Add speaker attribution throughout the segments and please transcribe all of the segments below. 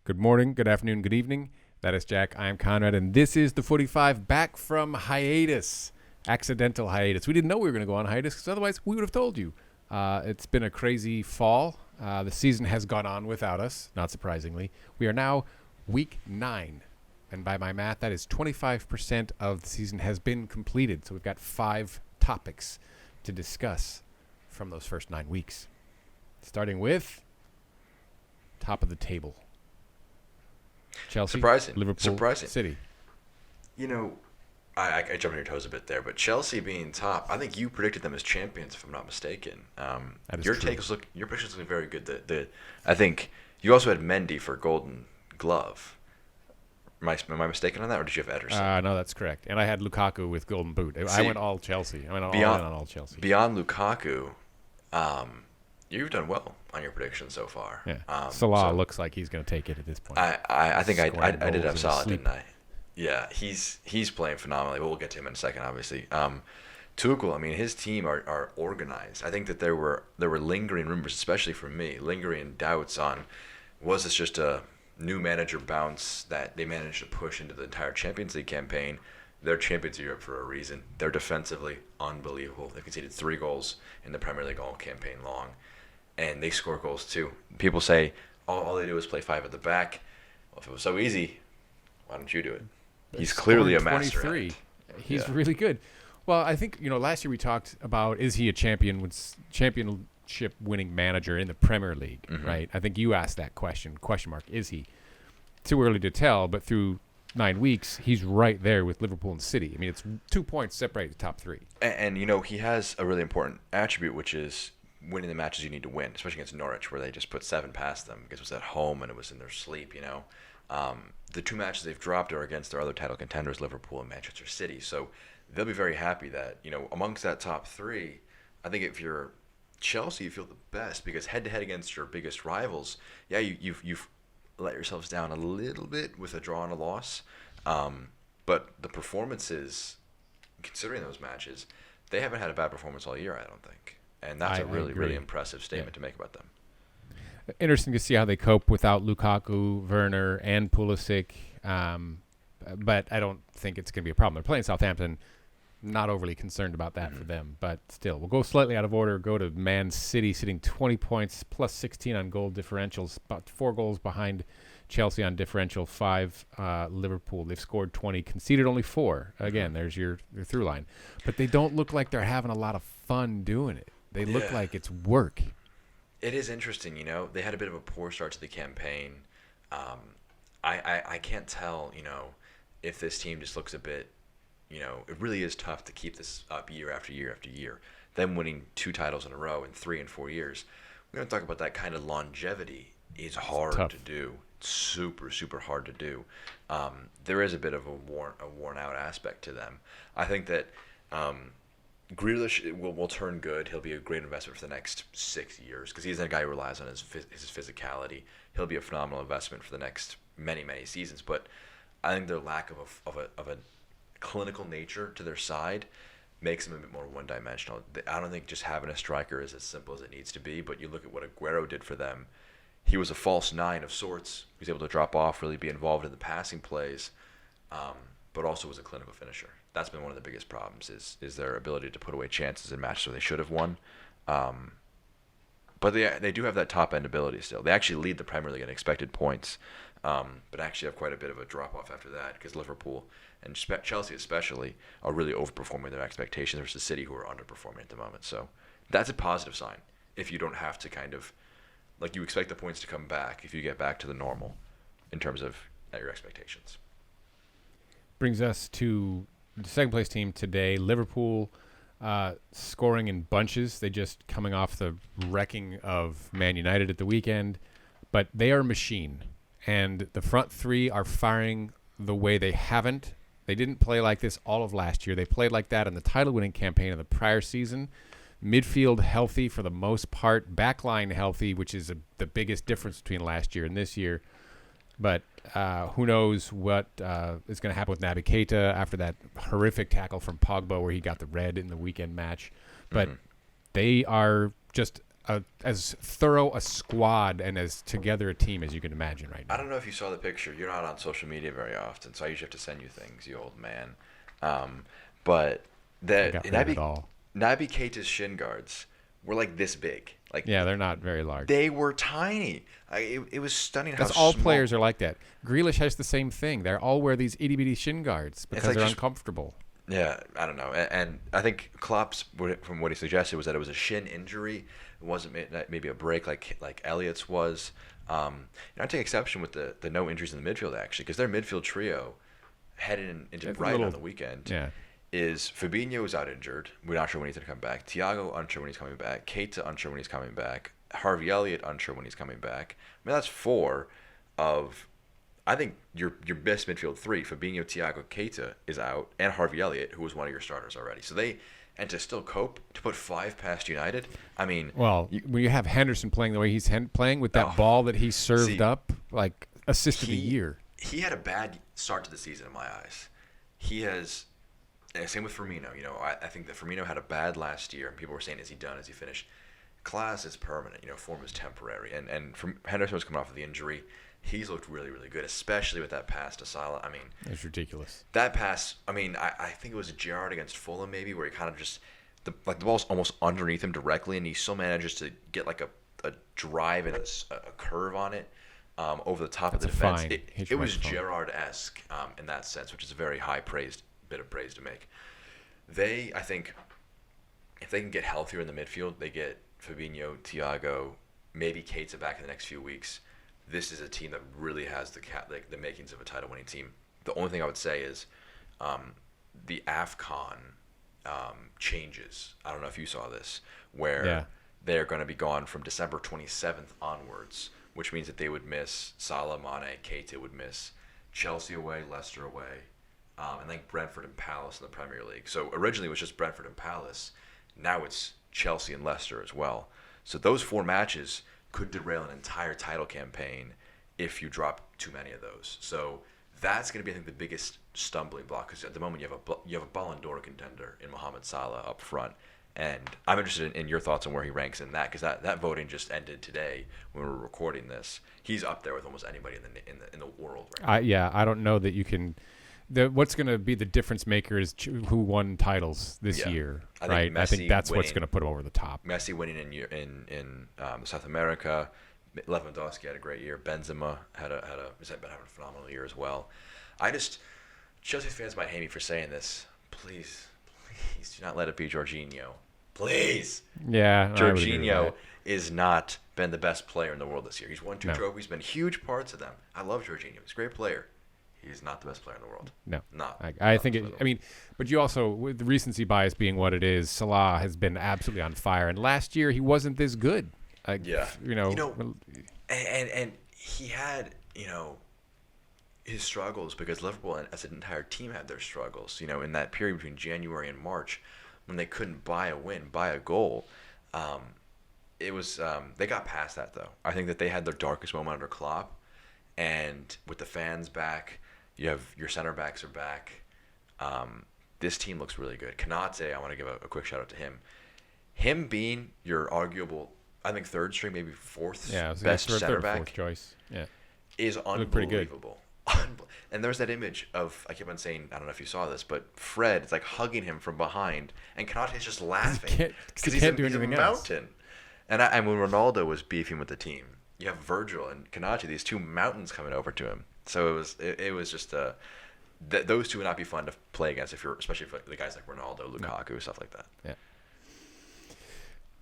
Speaker 1: Good morning, good afternoon, good evening. That is Jack. I am Conrad, and this is the Footy 5 back from hiatus. Accidental hiatus. We didn't know we were going to go on hiatus because otherwise we would have told you. It's been a crazy fall. The season has gone on without us, not surprisingly. We are now week 9. And by my math, that is 25% of the season has been completed. So we've got 5 topics to discuss from those first 9 weeks. Starting with top of the table. Chelsea, Liverpool, City.
Speaker 2: You know, I jumped on your toes a bit there, but Chelsea being top, I think you predicted them as champions, if I'm not mistaken. Your predictions look very good. I think you also had Mendy for Golden Glove. Am I mistaken on that, or did you have Ederson?
Speaker 1: No, that's correct. And I had Lukaku with Golden Boot. I went all Chelsea. I went all in on all Chelsea.
Speaker 2: Beyond Lukaku, you've done well on your predictions so far.
Speaker 1: Yeah. Salah looks like he's going to take it at this point.
Speaker 2: I think I did have Salah, didn't I? Yeah, he's playing phenomenally. We'll get to him in a second, obviously. Tuchel, I mean, his team are organized. I think that there were lingering rumors, especially from me, lingering doubts on, was this just a new manager bounce that they managed to push into the entire Champions League campaign? They're champions of Europe for a reason. They're defensively unbelievable. They've conceded 3 goals in the Premier League all campaign long, and they score goals too. People say all they do is play 5 at the back. Well, if it was so easy, why don't you do it? He's clearly a master at it.
Speaker 1: He's really good. Well, I think last year we talked about, is he a championship winning manager in the Premier League, right? I think you asked that question mark, is he? Too early to tell, but through 9 weeks, he's right there with Liverpool and City. I mean, it's 2 points separate the top 3.
Speaker 2: And he has a really important attribute, which is winning the matches you need to win, especially against Norwich, where they just put 7 past them because it was at home and it was in their sleep, The 2 matches they've dropped are against their other title contenders, Liverpool and Manchester City. So they'll be very happy that, amongst that top 3, I think if you're Chelsea, you feel the best because head-to-head against your biggest rivals, yeah, you've let yourselves down a little bit with a draw and a loss. But the performances, considering those matches, they haven't had a bad performance all year, I don't think. And that's a really impressive statement to make about them.
Speaker 1: Interesting to see how they cope without Lukaku, Werner, and Pulisic. But I don't think it's going to be a problem. They're playing Southampton. Not overly concerned about that for them. But still, we'll go slightly out of order. Go to Man City, sitting 20 points, plus 16 on goal differentials, about 4 goals behind Chelsea on differential, 5 Liverpool. They've scored 20, conceded only 4. Again, there's your through line. But they don't look like they're having a lot of fun doing it. They look like it's work.
Speaker 2: It is interesting, They had a bit of a poor start to the campaign. I can't tell, if this team just looks a bit, it really is tough to keep this up year after year after year. Them winning 2 titles in a row in 3 and 4 years. We're going to talk about that kind of longevity is hard to do. Super, super hard to do. There is a bit of a worn out aspect to them. I think that Grealish will turn good. He'll be a great investment for the next 6 years because he's a guy who relies on his physicality. He'll be a phenomenal investment for the next many, many seasons. But I think their lack of a clinical nature to their side makes them a bit more one-dimensional. I don't think just having a striker is as simple as it needs to be, but you look at what Aguero did for them. He was a false 9 of sorts. He was able to drop off, really be involved in the passing plays, but also was a clinical finisher. That's been one of the biggest problems is their ability to put away chances in matches where they should have won. But they do have that top-end ability still. They actually lead the Premier League in expected points, but actually have quite a bit of a drop-off after that because Liverpool and Chelsea especially are really overperforming their expectations versus City, who are underperforming at the moment. So that's a positive sign if you don't have to kind of, you expect the points to come back if you get back to the normal in terms of your expectations.
Speaker 1: Brings us to the second place team today, Liverpool, scoring in bunches. They just coming off the wrecking of Man United at the weekend, but they are a machine. And the front 3 are firing the way they haven't. They didn't play like this all of last year. They played like that in the title-winning campaign of the prior season. Midfield healthy for the most part. Backline healthy, which is the biggest difference between last year and this year. But who knows what is going to happen with Naby Keita after that horrific tackle from Pogba where he got the red in the weekend match. But they are just as thorough a squad and as together a team as you can imagine right now.
Speaker 2: I don't know if you saw the picture. You're not on social media very often, so I usually have to send you things, you old man. But that Naby Keita's shin guards were like this big. Like
Speaker 1: yeah, they're not very large.
Speaker 2: They were tiny. It was stunning.
Speaker 1: That's
Speaker 2: how
Speaker 1: all
Speaker 2: small.
Speaker 1: players are like that. Grealish has the same thing. They all wear these itty bitty shin guards because they're uncomfortable.
Speaker 2: Yeah, I don't know. And I think Klopp's, from what he suggested, was that it was a shin injury. It wasn't maybe a break like Elliott's was. I take exception with the no injuries in the midfield, actually, because their midfield trio headed into Brighton on the weekend.
Speaker 1: Yeah.
Speaker 2: Is Fabinho is out injured. We're not sure when he's going to come back. Thiago, unsure when he's coming back. Keita, unsure when he's coming back. Harvey Elliott, unsure when he's coming back. I mean, that's 4 of, I think, your best midfield 3. Fabinho, Thiago, Keita is out, and Harvey Elliott, who was one of your starters already. So and to still cope, to put 5 past United, I mean.
Speaker 1: Well, when you have Henderson playing the way he's playing with that ball that he served up, like assist of the year.
Speaker 2: He had a bad start to the season in my eyes. He has. Same with Firmino. I think that Firmino had a bad last year. People were saying, is he done? Is he finished? Class is permanent. Form is temporary. And Henderson was coming off of the injury. He's looked really, really good, especially with that pass to Salah. I mean,
Speaker 1: it's ridiculous.
Speaker 2: That pass, I mean, I think it was Gerrard against Fulham maybe, where he kind of just, the ball's almost underneath him directly, and he still manages to get like a drive and a curve on it over the top of the defense. It was Gerrard-esque in that sense, which is a very high bit of praise to make. I think, if they can get healthier in the midfield, they get Fabinho, Thiago, maybe Keita back in the next few weeks. This is a team that really has the makings of a title-winning team. The only thing I would say is the AFCON changes. I don't know if you saw this, where they're going to be gone from December 27th onwards, which means that they would miss Salah, Mane, Keita would miss Chelsea away, Leicester away, and then Brentford and Palace in the Premier League. So originally it was just Brentford and Palace. Now it's Chelsea and Leicester as well. So those 4 matches could derail an entire title campaign if you drop too many of those. So that's going to be, I think, the biggest stumbling block, because at the moment you have a Ballon d'Or contender in Mohamed Salah up front. And I'm interested in your thoughts on where he ranks in that, because that voting just ended today when we were recording this. He's up there with almost anybody in the world right now.
Speaker 1: I don't know that you can. What's going to be the difference maker is who won titles this year, right? I think that's what's going to put him over the top.
Speaker 2: Messi winning in South America. Lewandowski had a great year. Benzema had been having a phenomenal year as well. Chelsea fans might hate me for saying this. Please do not let it be Jorginho. Please.
Speaker 1: Yeah.
Speaker 2: Jorginho is not been the best player in the world this year. He's won 2 trophies, been huge parts of them. I love Jorginho. He's a great player. He's not the best player in the world.
Speaker 1: No. I think but you also, with the recency bias being what it is, Salah has been absolutely on fire. And last year he wasn't this good. And
Speaker 2: he had, his struggles, because Liverpool as an entire team had their struggles, in that period between January and March when they couldn't buy a goal. It was, they got past that though. I think that they had their darkest moment under Klopp, and with the fans back, you have your center backs are back. This team looks really good. Konate, I want to give a quick shout out to him. Him being your arguable, I think, 3rd string, maybe 4th best center back,
Speaker 1: 4th choice. Yeah,
Speaker 2: is unbelievable. And there's that image of, I keep on saying, I don't know if you saw this, but Fred is like hugging him from behind, and Konate's just laughing because he's a mountain. And when Ronaldo was beefing with the team, you have Virgil and Konate, these 2 mountains coming over to him. So it was just those 2 would not be fun to play against especially for the guys like Ronaldo, Lukaku, stuff like that.
Speaker 1: Yeah.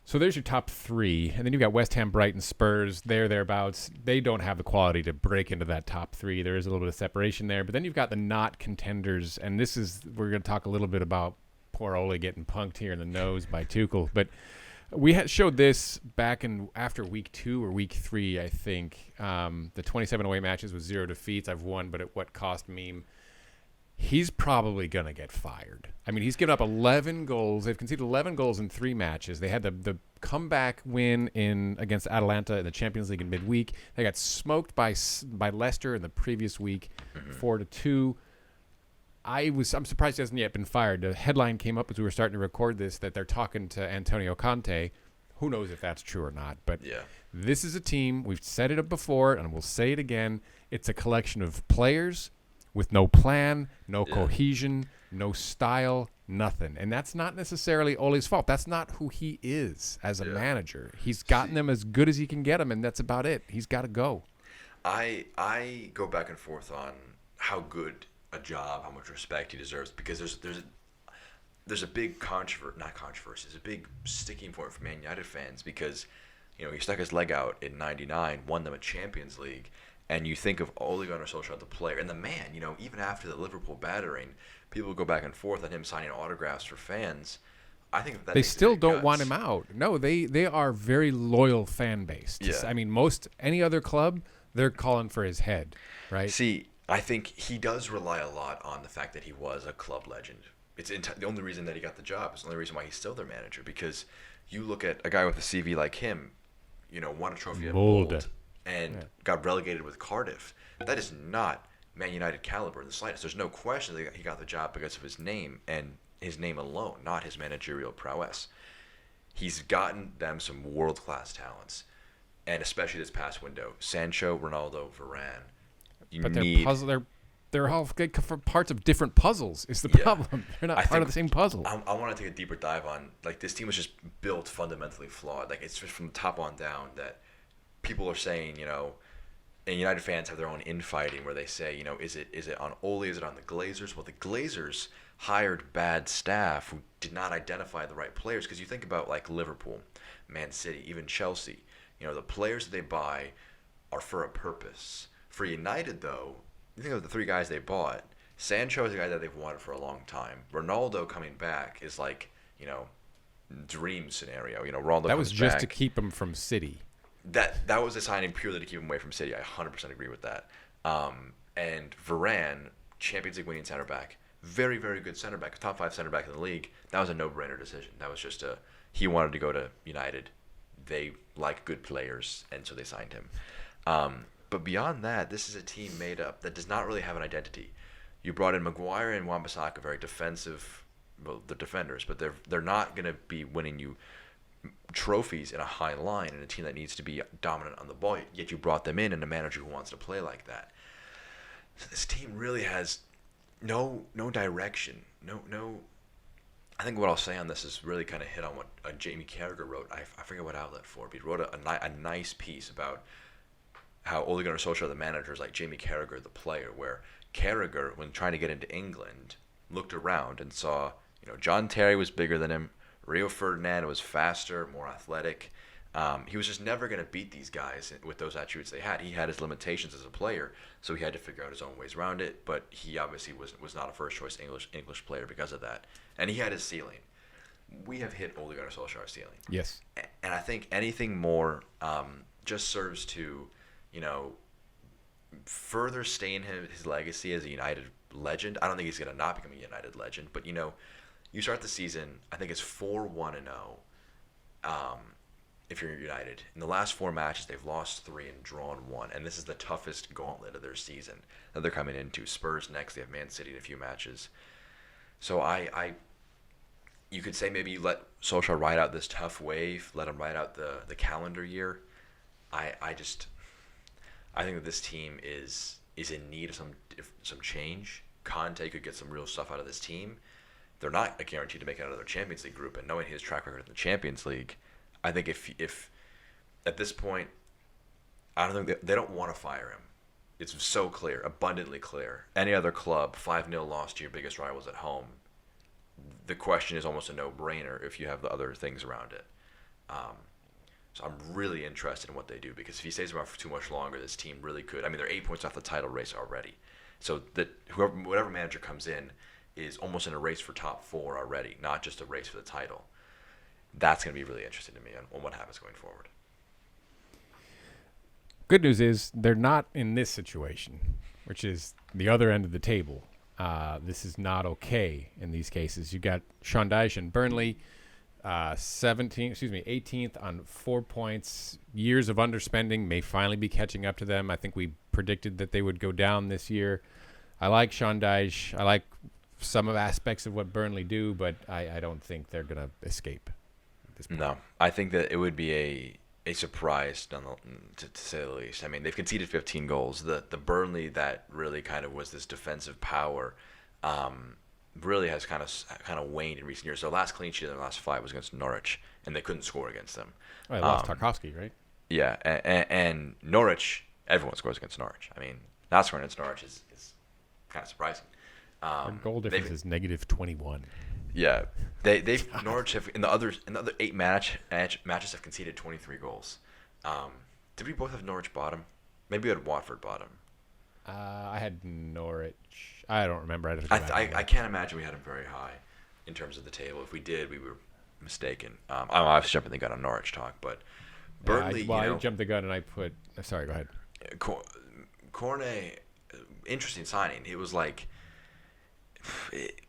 Speaker 1: So there's your top 3, and then you've got West Ham, Brighton, Spurs. Thereabouts. They don't have the quality to break into that top 3. There is a little bit of separation there, but then you've got the not contenders, and we're going to talk a little bit about poor Ole getting punked here in the nose by Tuchel, but we showed this back after week 2 or week 3, I think. The 27 away matches with 0 defeats. I've won, but at what cost meme. He's probably going to get fired. I mean, he's given up 11 goals. They've conceded 11 goals in 3 matches. They had the comeback win against Atalanta in the Champions League in midweek. They got smoked by Leicester in the previous week, 4-2. I'm surprised he hasn't yet been fired. The headline came up as we were starting to record this that they're talking to Antonio Conte, Who knows if that's true or not? But
Speaker 2: Yeah.
Speaker 1: this is a team, we've said it before, and we'll say it again. It's a collection of players with no plan, no cohesion, no style, nothing. And that's not necessarily Ole's fault. That's not who he is as a manager. He's gotten them as good as he can get them, and that's about it. He's got to go.
Speaker 2: I go back and forth on how good a job, how much respect he deserves, because there's a big not controversy, there's a big sticking point for Man United fans because, he stuck his leg out in '99, won them a Champions League, and you think of Ole Gunnar Solskjaer, the player, and the man, even after the Liverpool battering, people go back and forth on him signing autographs for fans. I think that
Speaker 1: they still don't want him out. No, they are very loyal fan base.
Speaker 2: Yeah.
Speaker 1: I mean, any other club, they're calling for his head, right?
Speaker 2: See, I think he does rely a lot on the fact that he was a club legend. It's the only reason that he got the job. It's the only reason why he's still their manager, because you look at a guy with a CV like him, won a trophy at Molde and got relegated with Cardiff. That is not Man United caliber in the slightest. There's no question that he got the job because of his name and his name alone, not his managerial prowess. He's gotten them some world-class talents, and especially this past window, Sancho, Ronaldo, Varane.
Speaker 1: They're all parts of different puzzles is the problem. They're not part of the same puzzle.
Speaker 2: I want to take a deeper dive on, this team was just built fundamentally flawed. It's just from the top on down that people are saying, and United fans have their own infighting where they say, is it on Ole, is it on the Glazers? Well, the Glazers hired bad staff who did not identify the right players, because you think about Liverpool, Man City, even Chelsea, the players that they buy are for a purpose. For United, though, you think of the three guys they bought, Sancho is a guy that they've wanted for a long time. Ronaldo coming back is dream scenario. Ronaldo
Speaker 1: that was
Speaker 2: comes
Speaker 1: just
Speaker 2: back.
Speaker 1: To keep him from City.
Speaker 2: That was a signing purely to keep him away from City. I 100% agree with that. And Varane, Champions League winning center back, very, very good center back, top 5 center back in the league. That was a no-brainer decision. That was just he wanted to go to United. They like good players, and so they signed him. But beyond that, this is a team made up that does not really have an identity. You brought in Maguire and Wan-Bissaka, very defensive, well, they're defenders, but they're not going to be winning you trophies in a high line in a team that needs to be dominant on the ball, yet you brought them in and a manager who wants to play like that. So this team really has no direction. No. I think what I'll say on this is really kind of hit on what Jamie Carragher wrote. I forget what outlet for, but he wrote a nice piece about how Ole Gunnar Solskjaer, the manager, is like Jamie Carragher, the player, where Carragher, when trying to get into England, looked around and saw, John Terry was bigger than him, Rio Ferdinand was faster, more athletic. He was just never going to beat these guys with those attributes they had. He had his limitations as a player, so he had to figure out his own ways around it, but he obviously was not a first-choice English player because of that. And he had his ceiling. We have hit Ole Gunnar Solskjaer's ceiling.
Speaker 1: Yes.
Speaker 2: And I think anything more just serves to, further stain his legacy as a United legend. I don't think he's going to not become a United legend, but, you start the season, I think it's 4-1-0 if you're United. In the last 4 matches, they've lost 3 and drawn 1, and this is the toughest gauntlet of their season that they're coming into. Spurs next, they have Man City in a few matches. So you could say maybe you let Solskjaer ride out this tough wave, let him ride out the calendar year. I think that this team is in need of some change. Conte could get some real stuff out of this team. They're not guaranteed to make it out of their Champions League group, and knowing his track record in the Champions League, I think if at this point, I don't think they don't want to fire him. It's so clear, abundantly clear. Any other club, 5-0 loss to your biggest rivals at home, the question is almost a no-brainer if you have the other things around it. So I'm really interested in what they do, because if he stays around for too much longer, this team really could. I mean, they're 8 points off the title race already. So that whatever manager comes in is almost in a race for top 4 already, not just a race for the title. That's going to be really interesting to me on what happens going forward.
Speaker 1: Good news is they're not in this situation, which is the other end of the table. This is not okay in these cases. You got Sean Dyche and Burnley, 18th on 4 points. Years of underspending may finally be catching up to them. I think we predicted that they would go down this year. I like Sean Dyche. I like some of aspects of what Burnley do, but I don't think they're going to escape. this point.
Speaker 2: No, I think that it would be a surprise, to say the least. I mean, they've conceded 15 goals. The Burnley that really kind of was this defensive power, really has kind of waned in recent years. So last clean sheet in the last 5 was against Norwich, and they couldn't score against them.
Speaker 1: Oh, they lost Tarkovsky, right?
Speaker 2: Yeah, and Norwich, everyone scores against Norwich. I mean, not scoring against Norwich is kind of surprising.
Speaker 1: Our goal difference is -21.
Speaker 2: Yeah, they've Norwich have in the other 8 matches have conceded 23 goals. Did we both have Norwich bottom? Maybe we had Watford bottom.
Speaker 1: I had Norwich. I don't remember.
Speaker 2: I can't imagine we had them very high in terms of the table. If we did, we were mistaken. I'm obviously jumping the gun on Norwich talk, but Burnley.
Speaker 1: I jumped the gun and I put. Sorry, go ahead.
Speaker 2: Cornet, interesting signing. It was like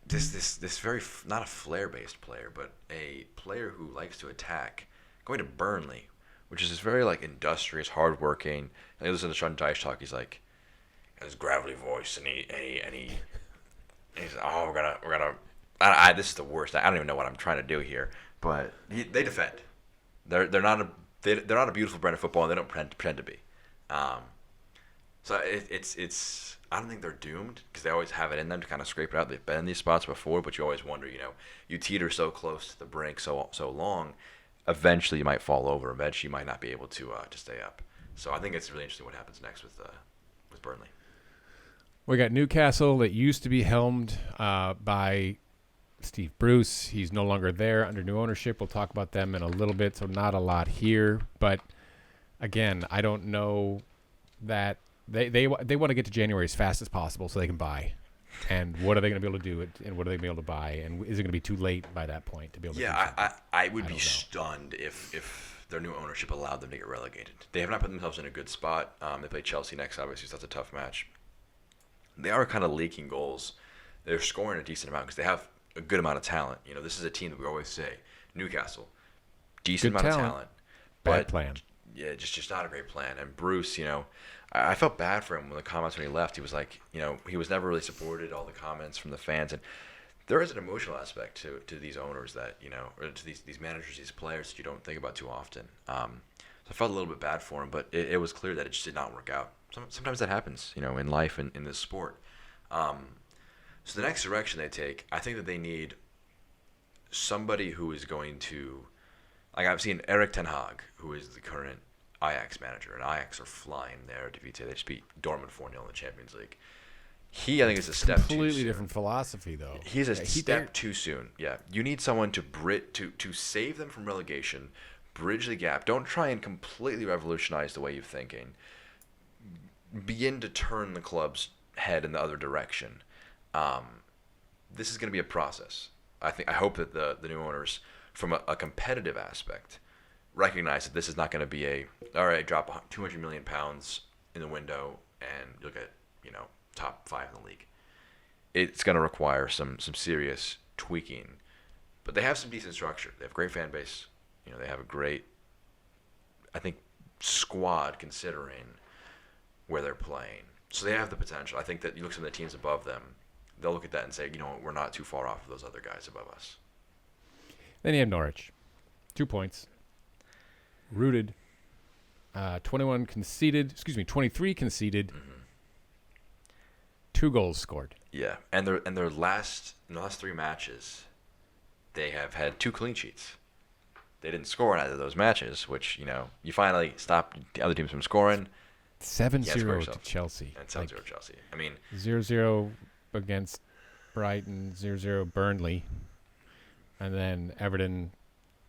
Speaker 2: this very not a flair-based player, but a player who likes to attack. Going to Burnley, which is this very like industrious, hardworking. And I listen to Sean Dyche talk. He's like, his gravelly voice, and he's like, oh, we're gonna. This is the worst. I don't even know what I'm trying to do here, but they defend. They're not a beautiful brand of football, and they don't pretend to be. So it's. I don't think they're doomed because they always have it in them to kind of scrape it out. They've been in these spots before, but you always wonder, you teeter so close to the brink so long, eventually you might fall over. Eventually you might not be able to stay up. So I think it's really interesting what happens next with Burnley.
Speaker 1: We got Newcastle that used to be helmed by Steve Bruce. He's no longer there under new ownership. We'll talk about them in a little bit, so not a lot here. But again, I don't know that they want to get to January as fast as possible so they can buy. And what are they going to be able to do? And what are they going to be able to buy? And is it going to be too late by that point to be able to?
Speaker 2: Yeah, I would be stunned if their new ownership allowed them to get relegated. They have not put themselves in a good spot. They play Chelsea next, obviously, so that's a tough match. They are kind of leaking goals. They're scoring a decent amount because they have a good amount of talent. This is a team that we always say, Newcastle, decent amount of talent.
Speaker 1: Bad plan.
Speaker 2: Yeah, just not a great plan. And Bruce, I felt bad for him when the comments when he left. He was like, he was never really supported, all the comments from the fans. And there is an emotional aspect to these owners that, or to these managers, these players that you don't think about too often. So I felt a little bit bad for him, but it was clear that it just did not work out. Sometimes that happens, in life and in this sport. So the next direction they take, I think that they need somebody who is going to, like I've seen Erik ten Hag, who is the current Ajax manager, and Ajax are flying there. They just beat Dortmund 4-0 in the Champions League. I think is a step too soon.
Speaker 1: Completely different philosophy, though.
Speaker 2: He's a step too soon. Yeah, you need someone to save them from relegation, bridge the gap. Don't try and completely revolutionize the way you're thinking. Begin to turn the club's head in the other direction. This is going to be a process. I hope that the new owners, from a competitive aspect, recognize that this is not going to be all right, drop £200 million in the window and you'll get top 5 in the league. It's going to require some serious tweaking, but they have some decent structure. They have a great fan base. They have a great, I think, squad considering where they're playing. So they have the potential. I think that you look at some of the teams above them, they'll look at that and say, we're not too far off of those other guys above us.
Speaker 1: Then you have Norwich, 2 points. Rooted, 23 conceded,
Speaker 2: Mm-hmm.
Speaker 1: 2 goals scored.
Speaker 2: Yeah, and in the last 3 matches, they have had 2 clean sheets. They didn't score in either of those matches, which you finally stop the other teams from scoring.
Speaker 1: 7-0 to Chelsea.
Speaker 2: And 7-0 to Chelsea. I mean,
Speaker 1: 0-0 against Brighton, 0-0 Burnley, and then Everton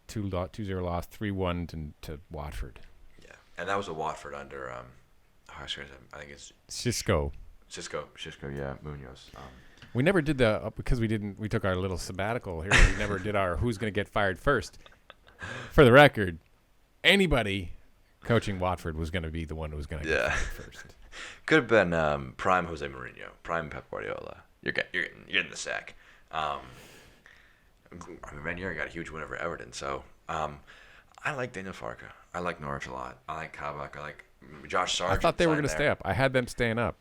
Speaker 1: 2-0 loss, 3-1 to Watford.
Speaker 2: Yeah, and that was a Watford under I think it's
Speaker 1: Cisco,
Speaker 2: yeah, Munoz.
Speaker 1: We never did because we took our little sabbatical here. We never did our who's going to get fired first. For the record, anybody coaching Watford was going to be the one who was going to get fired first.
Speaker 2: Could have been prime Jose Mourinho, prime Pep Guardiola. You're getting the sack. Ranieri got a huge win over Everton, so I like Daniel Farke. I like Norwich a lot. I like Kabak. I like Josh Sargent.
Speaker 1: I thought they were going to stay up. I had them staying up.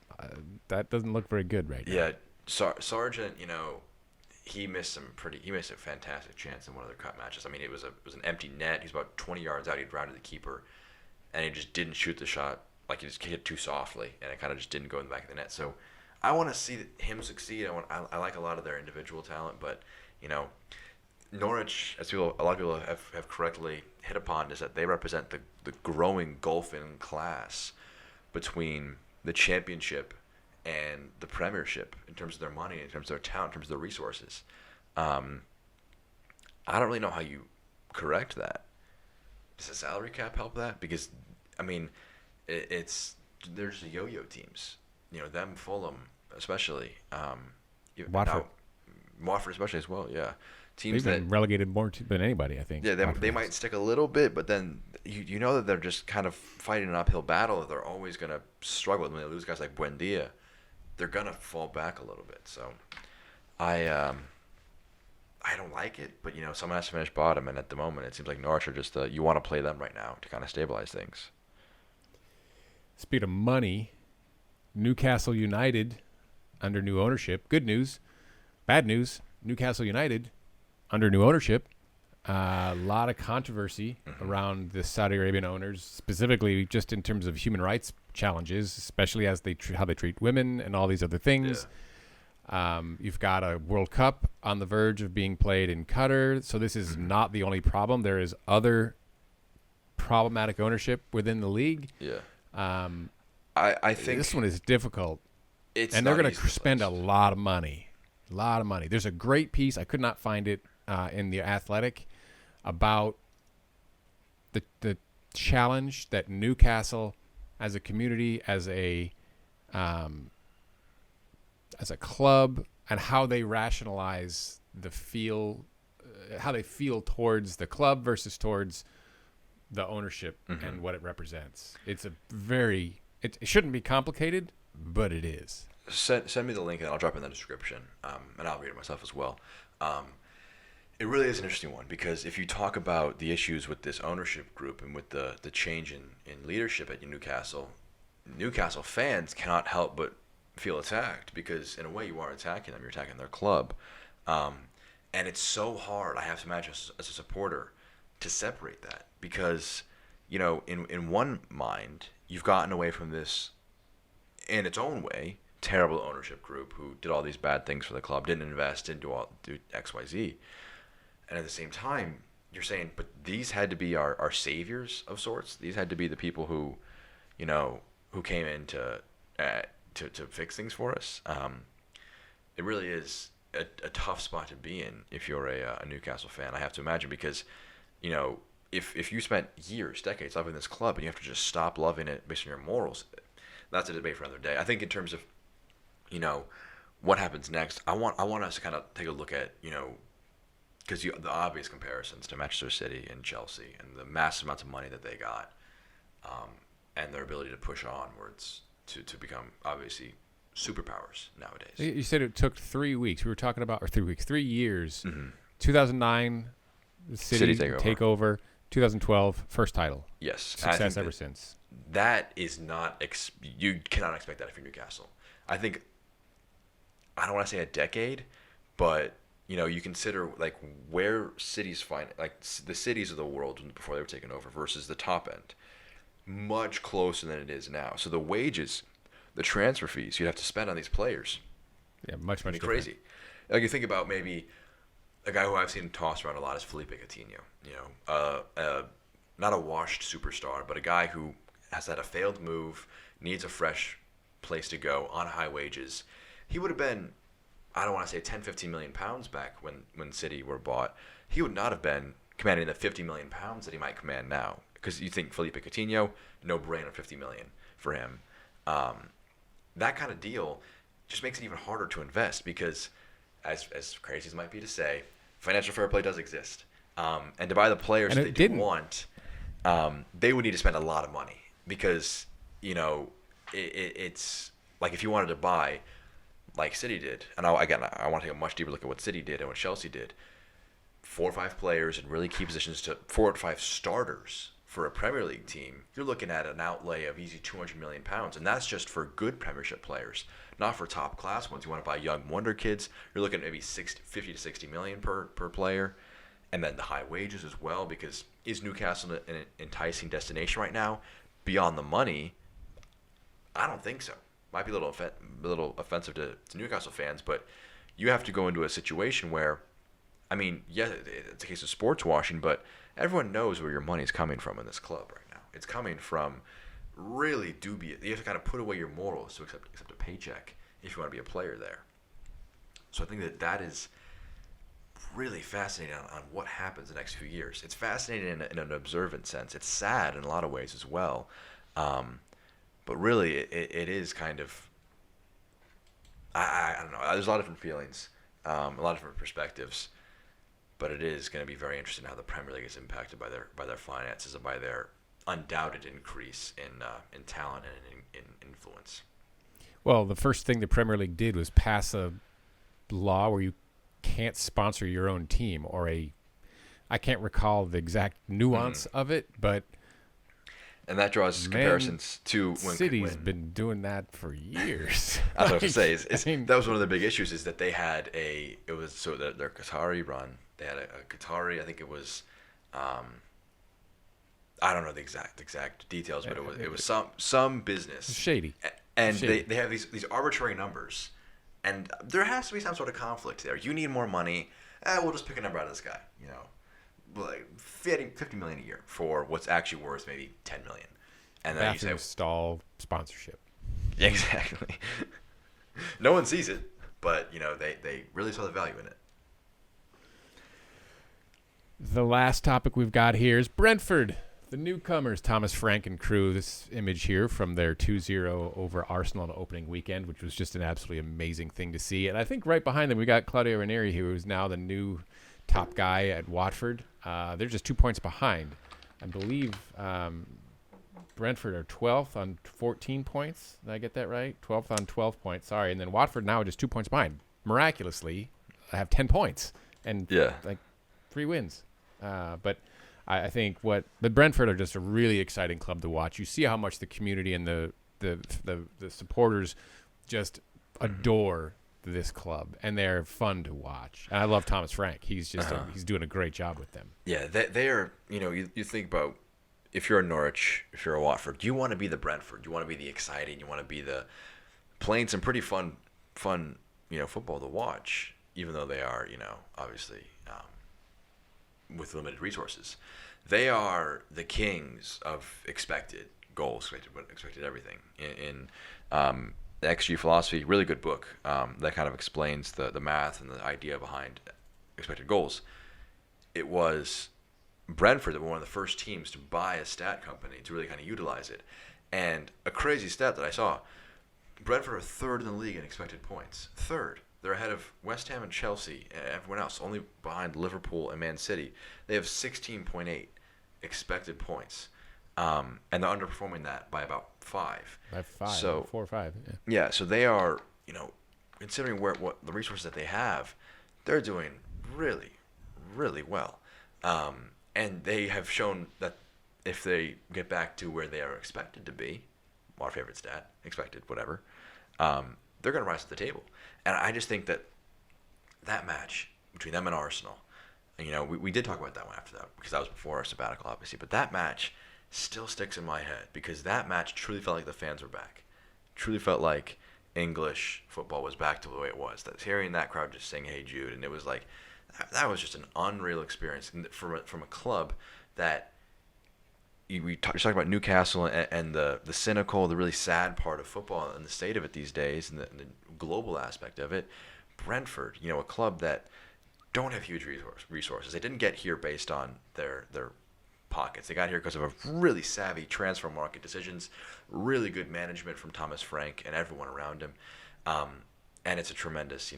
Speaker 1: That doesn't look very good right now.
Speaker 2: Yeah, Sargent, he missed a fantastic chance in one of their cup matches. I mean, it was an empty net. He's about 20 yards out. He'd rounded the keeper, and he just didn't shoot the shot. Like, he just hit it too softly, and it kind of just didn't go in the back of the net. So I want to see him succeed. I like a lot of their individual talent, but Norwich, as a lot of people have correctly hit upon, is that they represent the growing gulf in class between the Championship and the Premiership in terms of their money, in terms of their talent, in terms of their resources. I don't really know how you correct that. Does the salary cap help that? Because, I mean, there's the yo-yo teams. Them, Fulham, especially. Watford especially as well, yeah. Teams
Speaker 1: They've been relegated more than anybody, I think.
Speaker 2: Yeah, they might stick a little bit, but then you know that they're just kind of fighting an uphill battle. They're always going to struggle. When they lose guys like Buendia, they're going to fall back a little bit. So I don't like it, but someone has to finish bottom, and at the moment it seems like Norwich are just you want to play them right now to kind of stabilize things.
Speaker 1: Speaking of money, Newcastle United under new ownership. Good news. Bad news. Newcastle United under new ownership. A lot of controversy around the Saudi Arabian owners, specifically just in terms of human rights challenges, especially as how they treat women and all these other things. Yeah. You've got a World Cup on the verge of being played in Qatar, so this is not the only problem. There is other problematic ownership within the league.
Speaker 2: Yeah. I think
Speaker 1: this one is difficult, and they're going to spend a lot of money. A lot of money. There's a great piece. I could not find it in The Athletic about the challenge that Newcastle, as a community, as a club, and how they rationalize how they feel towards the club versus towards the ownership and what it represents. It's it shouldn't be complicated, but it is.
Speaker 2: Send me the link and I'll drop it in the description, and I'll read it myself as well. It really is an interesting one because if you talk about the issues with this ownership group and with the change in leadership at Newcastle fans cannot help but feel attacked because in a way you are attacking them. You're attacking their club. And it's so hard, I have to imagine, as a supporter, to separate that because, in one mind, you've gotten away from this in its own way, terrible ownership group who did all these bad things for the club, didn't invest, didn't do X, Y, Z. And at the same time, you're saying, but these had to be our saviors of sorts. These had to be the people who came in to fix things for us. It really is a tough spot to be in if you're a Newcastle fan, I have to imagine, because, if you spent years, decades loving this club and you have to just stop loving it based on your morals, that's a debate for another day. I think in terms of, what happens next, I want us to kind of take a look at, because the obvious comparisons to Manchester City and Chelsea and the massive amounts of money that they got, and their ability to push onwards to become obviously superpowers nowadays.
Speaker 1: You said it took 3 weeks. We were talking about, or 3 weeks, 3 years. 2009, the City takeover. 2012, first title.
Speaker 2: Yes.
Speaker 1: Success ever since.
Speaker 2: That is not, you cannot expect that if you're Newcastle. I think, I don't want to say a decade, but, you consider, like, where cities find, like, the cities of the world before they were taken over versus the top end, much closer than it is now. So the wages, the transfer fees you'd have to spend on these players.
Speaker 1: Yeah, much
Speaker 2: crazy. Like, you think about maybe a guy who I've seen tossed around a lot is Felipe Coutinho. Not a washed superstar, but a guy who has had a failed move, needs a fresh place to go on high wages. He would have been, I don't want to say 10, 15 million pounds back when City were bought. He would not have been commanding the 50 million pounds that he might command now. Because you think Felipe Coutinho, no brainer, 50 million for him. That kind of deal just makes it even harder to invest because, as crazy as it might be to say, financial fair play does exist. And to buy the players that they want, they would need to spend a lot of money because, it's like if you wanted to buy like City did, and I want to take a much deeper look at what City did and what Chelsea did, 4 or 5 players in really key positions to 4 or 5 starters for a Premier League team, you're looking at an outlay of easy £200 million, and that's just for good Premiership players, not for top class ones. You want to buy young wonder kids, you're looking at maybe 50 to 60 million per player, and then the high wages as well. Because is Newcastle an enticing destination right now? Beyond the money, I don't think so. Might be a little offensive to Newcastle fans, but you have to go into a situation where, I mean, yeah, it's a case of sports washing, but everyone knows where your money's coming from in this club right now. It's coming from really dubious. You have to kind of put away your morals to accept a paycheck if you want to be a player there. So I think that is really fascinating on what happens the next few years. It's fascinating in an observant sense. It's sad in a lot of ways as well. But really, it is kind of, I don't know. There's a lot of different feelings, a lot of different perspectives. But it is going to be very interesting how the Premier League is impacted by their finances and by their undoubted increase in talent and in influence.
Speaker 1: Well, the first thing the Premier League did was pass a law where you can't sponsor your own team, I can't recall the exact nuance of it, but
Speaker 2: and that draws comparisons to when
Speaker 1: City's been doing that for years.
Speaker 2: That's what I was going to say. That was one of the big issues, is that they had their Qatari run. They had a Qatari, I think it was, I don't know the exact details, but it was some business.
Speaker 1: Shady.
Speaker 2: And shady. They have these arbitrary numbers, and there has to be some sort of conflict there. You need more money. We'll just pick a number out of the sky. Like 50 million a year for what's actually worth maybe 10 million. And then you say
Speaker 1: stall sponsorship.
Speaker 2: Exactly. No one sees it, but they really saw the value in it.
Speaker 1: The last topic we've got here is Brentford, the newcomers, Thomas Frank and crew. This image here from their 2-0 over Arsenal on opening weekend, which was just an absolutely amazing thing to see. And I think right behind them we got Claudio Ranieri, who is now the new top guy at Watford. They're just 2 points behind. I believe Brentford are 12th on 14 points. Did I get that right? 12th on 12 points. Sorry. And then Watford now just 2 points behind. Miraculously, I have 10 points and 3 wins. But I think but Brentford are just a really exciting club to watch. You see how much the community and the supporters just adore this club, and they're fun to watch. And I love Thomas Frank. He's just he's doing a great job with them. Yeah,
Speaker 2: they are. You think about, if you're a Norwich, if you're a Watford, you want to be the Brentford. You want to be the exciting. You want to be the playing some pretty fun football to watch, even though they are obviously with limited resources. They are the kings of expected goals, expected everything in the XG philosophy. Really good book that kind of explains the math and the idea behind expected goals. It was Brentford that were one of the first teams to buy a stat company to really kind of utilize it. And a crazy stat that I saw, Brentford are third in the league in expected points. Third. They're ahead of West Ham and Chelsea and everyone else, only behind Liverpool and Man City. They have 16.8 expected points. And they're underperforming that by about 5.
Speaker 1: By 5,
Speaker 2: so
Speaker 1: 4 or 5.
Speaker 2: Yeah, so they are, considering what the resources that they have, they're doing really, really well. And they have shown that if they get back to where they are expected to be, our favorite stat, expected, whatever, they're going to rise to the table. And I just think that match between them and Arsenal, and, we did talk about that one after that, because that was before our sabbatical, obviously, but that match still sticks in my head, because that match truly felt like the fans were back. Truly felt like English football was back to the way it was. That hearing that crowd just sing "Hey Jude," and it was like, that was just an unreal experience from a club that you're talking about Newcastle and the cynical, the really sad part of football and the state of it these days, and the global aspect of it. Brentford, a club that don't have huge resources. They didn't get here based on their pockets. They got here because of a really savvy transfer market decisions, really good management from Thomas Frank and everyone around him. And it's a tremendous,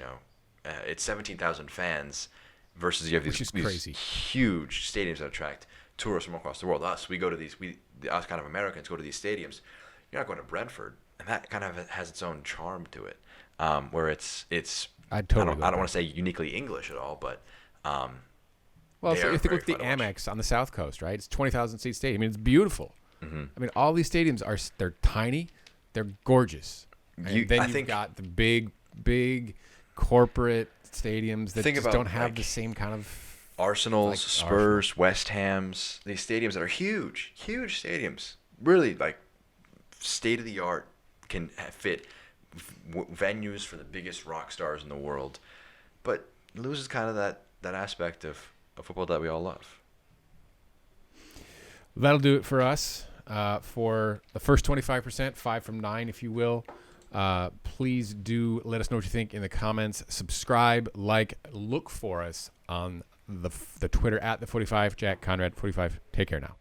Speaker 2: it's 17,000 fans versus you have these huge stadiums that attract tourists from across the world. Us kind of Americans go to these stadiums. You're not going to Brentford, and that kind of has its own charm to it, where it's. I don't want to say uniquely English at all, but
Speaker 1: Well,
Speaker 2: They
Speaker 1: so
Speaker 2: are
Speaker 1: if you
Speaker 2: very
Speaker 1: look at the
Speaker 2: fun to watch.
Speaker 1: Amex on the South Coast, right? It's 20,000 seat stadium. I mean, it's beautiful.
Speaker 2: Mm-hmm.
Speaker 1: I mean, all these stadiums they're tiny, they're gorgeous. And then you've got the big corporate stadiums that just don't have the same kind of
Speaker 2: Arsenal's, Spurs, West Ham's, these stadiums that are huge stadiums, really like state of the art, can fit venues for the biggest rock stars in the world, but loses kind of that aspect of football that we all love.
Speaker 1: That'll do it for us for the first 25%, 5 from 9, if you will. Please do let us know what you think in the comments. Subscribe, look for us on the Twitter at the 45. Jack Conrad 45. Take care now.